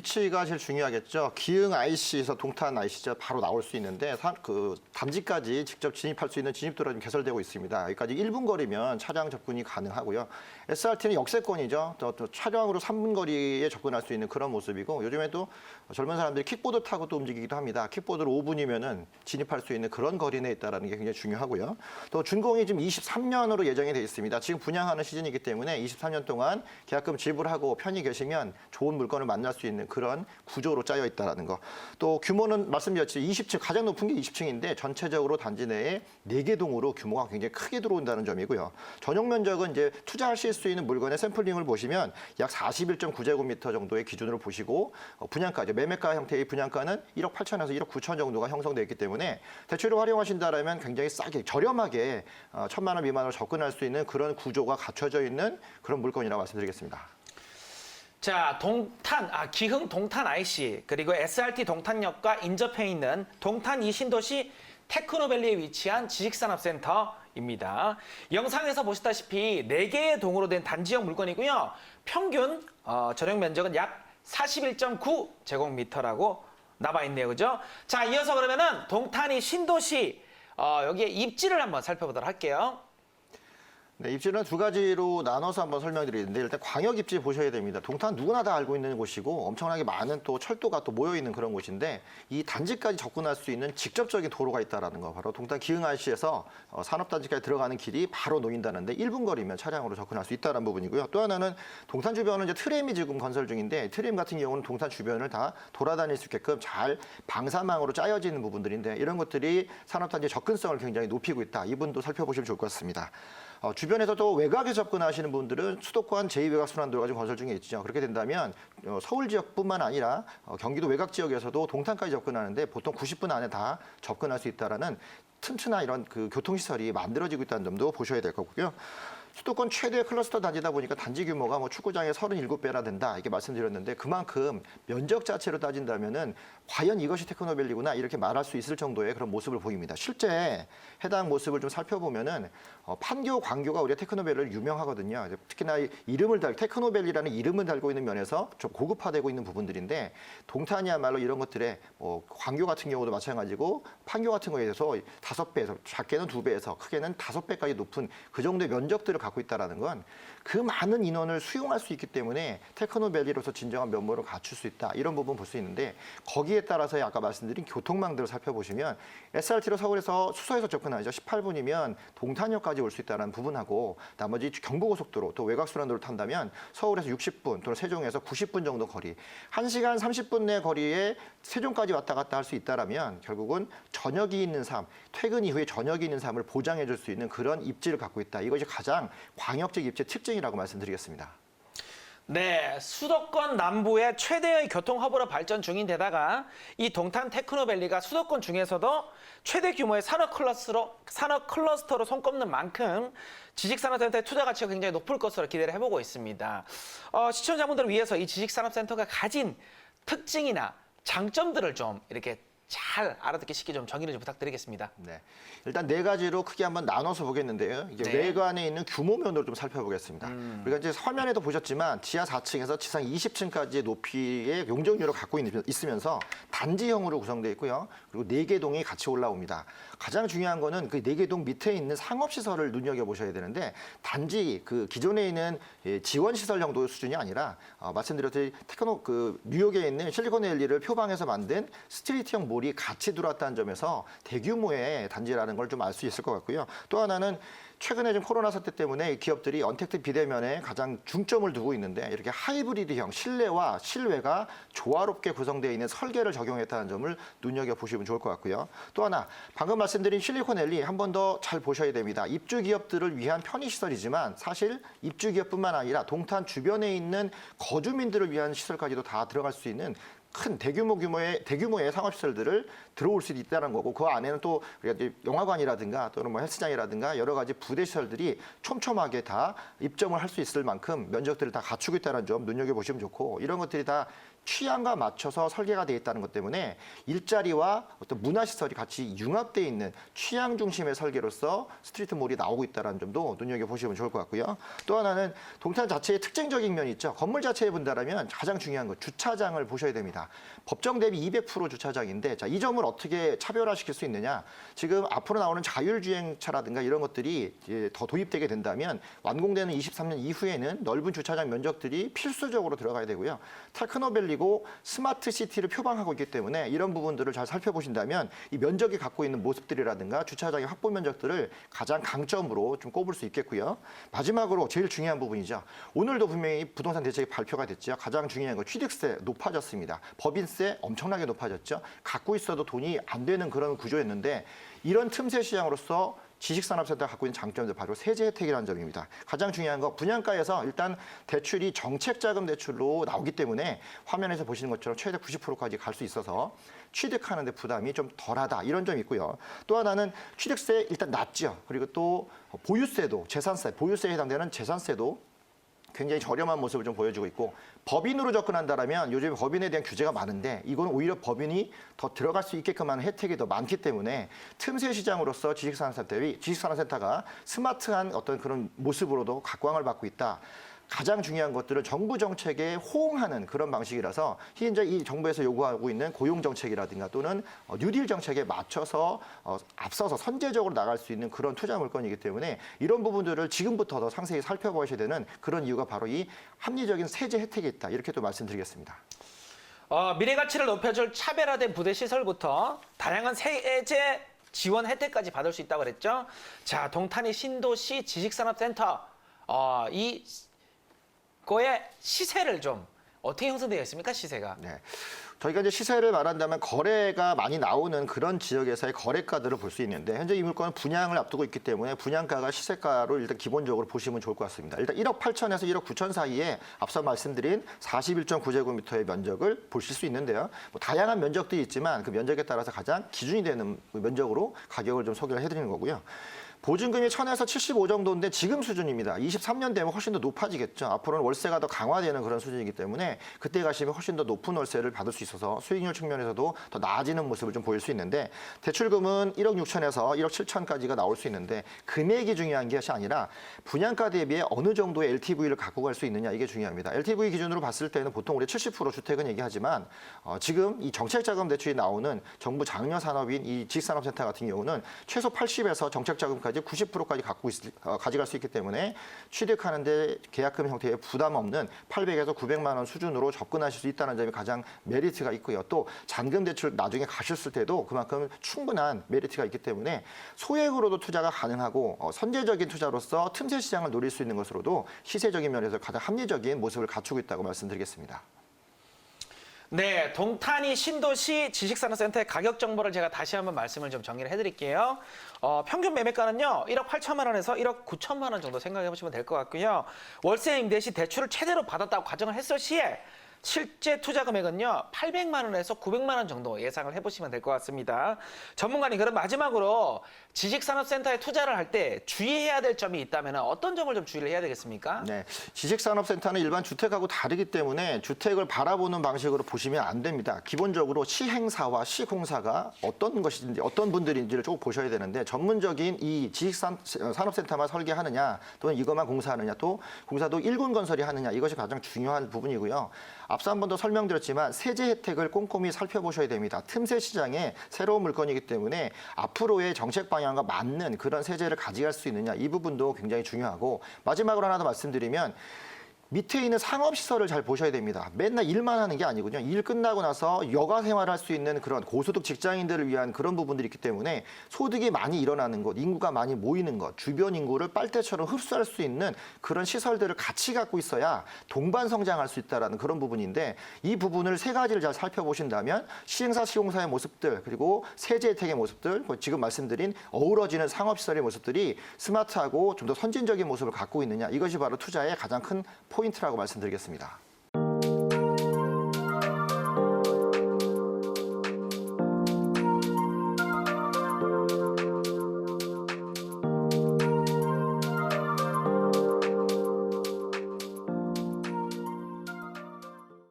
위치가 제일 중요하겠죠. 기흥 IC에서 동탄 IC가 바로 나올 수 있는데 그 단지까지 직접 진입할 수 있는 진입도로가 좀 개설되고 있습니다. 여기까지 1분 거리면 차량 접근이 가능하고요. SRT는 역세권이죠. 또 차량으로 3분 거리에 접근할 수 있는 그런 모습이고 요즘에도 젊은 사람들이 킥보드 타고 또 움직이기도 합니다. 킥보드로 5분이면은 진입할 수 있는 그런 거리 내에 있다는 게 굉장히 중요하고요. 또 준공이 지금 23년으로 예정이 돼 있습니다. 지금 분양하는 시즌이기 때문에 23년 동안 계약금 지불하고 편히 계시면 좋은 물건을 만날 수 있는 그런 구조로 짜여 있다는 거. 또 규모는 말씀드렸지 20층 가장 높은 게 20층인데 전체적으로 단지 내에 4개 동으로 규모가 굉장히 크게 들어온다는 점이고요. 전용 면적은 이제 투자하실 수 있는 물건의 샘플링을 보시면 약 41.9제곱미터 정도의 기준으로 보시고 분양가죠. 매매가 형태의 분양가는 1억 8천에서 1억 9천 정도가 형성되어 있기 때문에 대출을 활용하신다면 굉장히 싸게 저렴하게 1,000만 원 미만으로 접근할 수 있는 그런 구조가 갖춰져 있는 그런 물건이라고 말씀드리겠습니다. 자, 기흥 동탄 IC 그리고 SRT 동탄역과 인접해 있는 동탄 이신도시 테크노밸리에 위치한 지식산업센터입니다. 영상에서 보시다시피 4개의 동으로 된 단지형 물건이고요. 평균 전용 면적은 약 41.9제곱미터라고 나와 있네요. 그죠? 자, 이어서 그러면은 동탄이 신도시 여기에 입지를 한번 살펴보도록 할게요. 네, 입지는 두 가지로 나눠서 한번 설명드리는데 일단 광역 입지 보셔야 됩니다. 동탄 누구나 다 알고 있는 곳이고 엄청나게 많은 또 철도가 또 모여 있는 그런 곳인데 이 단지까지 접근할 수 있는 직접적인 도로가 있다라는 거. 바로 동탄 기흥 IC에서 산업단지까지 들어가는 길이 바로 놓인다는데 1분 거리면 차량으로 접근할 수 있다는 부분이고요. 또 하나는 동탄 주변은 이제 트램이 지금 건설 중인데 트램 같은 경우는 동탄 주변을 다 돌아다닐 수 있게끔 잘 방사망으로 짜여지는 부분들인데 이런 것들이 산업단지 접근성을 굉장히 높이고 있다. 이 부분도 살펴보시면 좋을 것 같습니다. 주변에서도 외곽에 접근하시는 분들은 수도권 제2외곽 순환도로가 지금 건설 중에 있죠. 그렇게 된다면 서울 지역뿐만 아니라 경기도 외곽 지역에서도 동탄까지 접근하는데 보통 90분 안에 다 접근할 수 있다라는 튼튼한 이런 그 교통시설이 만들어지고 있다는 점도 보셔야 될 거고요. 수도권 최대 클러스터 단지다 보니까 단지 규모가 뭐 축구장의 37배나 된다 이렇게 말씀드렸는데 그만큼 면적 자체로 따진다면은 과연 이것이 테크노밸리구나 이렇게 말할 수 있을 정도의 그런 모습을 보입니다. 실제 해당 모습을 좀 살펴보면은 판교, 광교가 우리가 테크노밸리로 유명하거든요. 특히나 테크노밸리라는 이름을 달고 있는 면에서 좀 고급화되고 있는 부분들인데 동탄이야말로 이런 것들에 광교 같은 경우도 마찬가지고 판교 같은 거에 대해서 5배에서 작게는 2배에서 크게는 5배까지 높은 그 정도의 면적들을 갖고 있다는 건 그 많은 인원을 수용할 수 있기 때문에 테크노밸리로서 진정한 면모를 갖출 수 있다. 이런 부분 볼 수 있는데 거기에 따라서 아까 말씀드린 교통망들을 살펴보시면 SRT로 서울에서 수서에서 접근하죠. 18분이면 동탄역까지 올 수 있다는 부분하고 나머지 경부고속도로 또 외곽순환도를 탄다면 서울에서 60분 또는 세종에서 90분 정도 거리 1시간 30분 내 거리에 세종까지 왔다 갔다 할 수 있다라면 결국은 저녁이 있는 삶, 퇴근 이후에 저녁이 있는 삶을 보장해 줄 수 있는 그런 입지를 갖고 있다. 이것이 가장 광역적 입지의 특징이라고 말씀드리겠습니다. 네, 수도권 남부의 최대의 교통 허브로 발전 중인 데다가 이 동탄 테크노밸리가 수도권 중에서도 최대 규모의 산업 클러스터로 손꼽는 만큼 지식산업센터의 투자 가치가 굉장히 높을 것으로 기대를 해보고 있습니다. 시청자분들을 위해서 이 지식산업센터가 가진 특징이나 장점들을 좀 이렇게 잘 알아듣기 쉽게 좀 정의를 좀 부탁드리겠습니다. 네, 일단 4가지로 크게 한번 나눠서 보겠는데요. 이제 네. 외관에 있는 규모면으로 좀 살펴보겠습니다. 우리가 이제 화면에도 보셨지만 지하 4층에서 지상 20층까지의 높이의 용적률을 갖고 있으면서 단지형으로 구성되어 있고요. 그리고 4개 동이 같이 올라옵니다. 가장 중요한 거는 그 4개 동 밑에 있는 상업시설을 눈여겨보셔야 되는데 단지 그 기존에 있는 지원시설 정도 수준이 아니라 말씀드렸듯이 뉴욕에 있는 실리콘밸리를 표방해서 만든 스트리트형 몰이 같이 들어왔다는 점에서 대규모의 단지라는 걸 좀 알 수 있을 것 같고요. 또 하나는 최근에 좀 코로나 사태 때문에 기업들이 언택트 비대면에 가장 중점을 두고 있는데 이렇게 하이브리드형 실내와 실외가 조화롭게 구성되어 있는 설계를 적용했다는 점을 눈여겨보시면 좋을 것 같고요. 또 하나 방금 말씀드린 실리콘밸리 한 번 더 잘 보셔야 됩니다. 입주 기업들을 위한 편의시설이지만 사실 입주 기업뿐만 아니라 동탄 주변에 있는 거주민들을 위한 시설까지도 다 들어갈 수 있는 큰 대규모의 상업시설들을 들어올 수 있다는 거고 그 안에는 또 우리가 이제 영화관이라든가 또는 뭐 헬스장이라든가 여러 가지 부대시설들이 촘촘하게 다 입점을 할 수 있을 만큼 면적들을 다 갖추고 있다는 점 눈여겨보시면 좋고 이런 것들이 다 취향과 맞춰서 설계가 되어 있다는 것 때문에 일자리와 어떤 문화시설이 같이 융합되어 있는 취향 중심의 설계로서 스트리트몰이 나오고 있다는 점도 눈여겨보시면 좋을 것 같고요. 또 하나는 동탄 자체의 특징적인 면이 있죠. 건물 자체에 본다면 가장 중요한 것, 주차장을 보셔야 됩니다. 법정 대비 200% 주차장인데 자, 이 점을 어떻게 차별화시킬 수 있느냐. 지금 앞으로 나오는 자율주행차라든가 이런 것들이 이제 더 도입되게 된다면 완공되는 23년 이후에는 넓은 주차장 면적들이 필수적으로 들어가야 되고요. 테크노밸리고 스마트 시티를 표방하고 있기 때문에 이런 부분들을 잘 살펴보신다면 이 면적이 갖고 있는 모습들이라든가 주차장의 확보 면적들을 가장 강점으로 좀 꼽을 수 있겠고요. 마지막으로 제일 중요한 부분이죠. 오늘도 분명히 부동산 대책이 발표가 됐죠. 가장 중요한 거 취득세 높아졌습니다. 법인세 엄청나게 높아졌죠. 갖고 있어도 돈이 안 되는 그런 구조였는데 이런 틈새 시장으로서 지식산업센터가 갖고 있는 장점도 바로 세제 혜택이라는 점입니다. 가장 중요한 거 분양가에서 일단 대출이 정책자금 대출로 나오기 때문에 화면에서 보시는 것처럼 최대 90%까지 갈 수 있어서 취득하는 데 부담이 좀 덜하다 이런 점이 있고요. 또 하나는 취득세 일단 낮죠. 그리고 또 보유세도 재산세, 보유세에 해당되는 재산세도 굉장히 저렴한 모습을 좀 보여주고 있고 법인으로 접근한다라면 요즘 법인에 대한 규제가 많은데 이건 오히려 법인이 더 들어갈 수 있게끔 하는 혜택이 더 많기 때문에 틈새 시장으로서 지식산업센터가 스마트한 어떤 그런 모습으로도 각광을 받고 있다. 가장 중요한 것들은 정부 정책에 호응하는 그런 방식이라서 현재 이 정부에서 요구하고 있는 고용 정책이라든가 또는 뉴딜 정책에 맞춰서 앞서서 선제적으로 나갈 수 있는 그런 투자 물건이기 때문에 이런 부분들을 지금부터 더 상세히 살펴보셔야 되는 그런 이유가 바로 이 합리적인 세제 혜택이 있다. 이렇게 또 말씀드리겠습니다. 미래 가치를 높여줄 차별화된 부대 시설부터 다양한 세제 지원 혜택까지 받을 수 있다고 그랬죠. 자, 동탄이 신도시 지식산업센터 거의 시세를 좀 어떻게 형성되어 있습니까? 시세가. 네. 저희가 이제 시세를 말한다면 거래가 많이 나오는 그런 지역에서의 거래가들을 볼 수 있는데 현재 이 물건은 분양을 앞두고 있기 때문에 분양가가 시세가로 일단 기본적으로 보시면 좋을 것 같습니다. 일단 1억 8천에서 1억 9천 사이에 앞서 말씀드린 41.9제곱미터의 면적을 보실 수 있는데요. 뭐 다양한 면적들이 있지만 그 면적에 따라서 가장 기준이 되는 면적으로 가격을 좀 소개를 해드리는 거고요. 보증금이 1000에서 75 정도인데 지금 수준입니다. 23년 되면 훨씬 더 높아지겠죠. 앞으로는 월세가 더 강화되는 그런 수준이기 때문에 그때 가시면 훨씬 더 높은 월세를 받을 수 있어서 수익률 측면에서도 더 나아지는 모습을 좀 보일 수 있는데 대출금은 1억 6천에서 1억 7천까지가 나올 수 있는데 금액이 중요한 것이 아니라 분양가 대비에 어느 정도의 LTV를 갖고 갈 수 있느냐 이게 중요합니다. LTV 기준으로 봤을 때는 보통 우리 70% 주택은 얘기하지만 지금 이 정책자금 대출이 나오는 정부 장려 산업인 이 지식산업센터 같은 경우는 최소 80에서 정책자금까지 90%까지 가져갈 수 있기 때문에 취득하는데 계약금 형태의 부담 없는 800에서 900만 원 수준으로 접근하실 수 있다는 점이 가장 메리트가 있고요. 또 잔금 대출 나중에 가셨을 때도 그만큼 충분한 메리트가 있기 때문에 소액으로도 투자가 가능하고 선제적인 투자로서 틈새 시장을 노릴 수 있는 것으로도 시세적인 면에서 가장 합리적인 모습을 갖추고 있다고 말씀드리겠습니다. 네, 동탄이 신도시 지식산업센터의 가격 정보를 제가 다시 한번 말씀을 좀 정리를 해드릴게요. 평균 매매가는요, 1억 8천만 원에서 1억 9천만 원 정도 생각해 보시면 될 것 같고요. 월세 임대 시 대출을 최대로 받았다고 가정을 했을 시에 실제 투자 금액은요, 800만 원에서 900만 원 정도 예상을 해보시면 될 것 같습니다. 전문가님, 그럼 마지막으로 지식산업센터에 투자를 할 때 주의해야 될 점이 있다면 어떤 점을 좀 주의를 해야 되겠습니까? 네, 지식산업센터는 일반 주택하고 다르기 때문에 주택을 바라보는 방식으로 보시면 안 됩니다. 기본적으로 시행사와 시공사가 어떤 것인지 어떤 분들인지를 쭉 보셔야 되는데 전문적인 이 지식산업센터만 설계하느냐 또는 이것만 공사하느냐 또 공사도 일군 건설이 하느냐 이것이 가장 중요한 부분이고요. 앞서 한 번 더 설명드렸지만 세제 혜택을 꼼꼼히 살펴보셔야 됩니다. 틈새 시장에 새로운 물건이기 때문에 앞으로의 정책 방향과 맞는 그런 세제를 가져갈 수 있느냐 이 부분도 굉장히 중요하고 마지막으로 하나 더 말씀드리면 밑에 있는 상업시설을 잘 보셔야 됩니다. 맨날 일만 하는 게 아니군요. 일 끝나고 나서 여가 생활할 수 있는 그런 고소득 직장인들을 위한 그런 부분들이 있기 때문에 소득이 많이 일어나는 곳, 인구가 많이 모이는 것, 주변 인구를 빨대처럼 흡수할 수 있는 그런 시설들을 같이 갖고 있어야 동반 성장할 수 있다는 그런 부분인데 이 부분을 세 가지를 잘 살펴보신다면 시행사, 시공사의 모습들 그리고 세제 혜택의 모습들, 지금 말씀드린 어우러지는 상업시설의 모습들이 스마트하고 좀 더 선진적인 모습을 갖고 있느냐 이것이 바로 투자의 가장 큰 포인트라고 말씀드리겠습니다.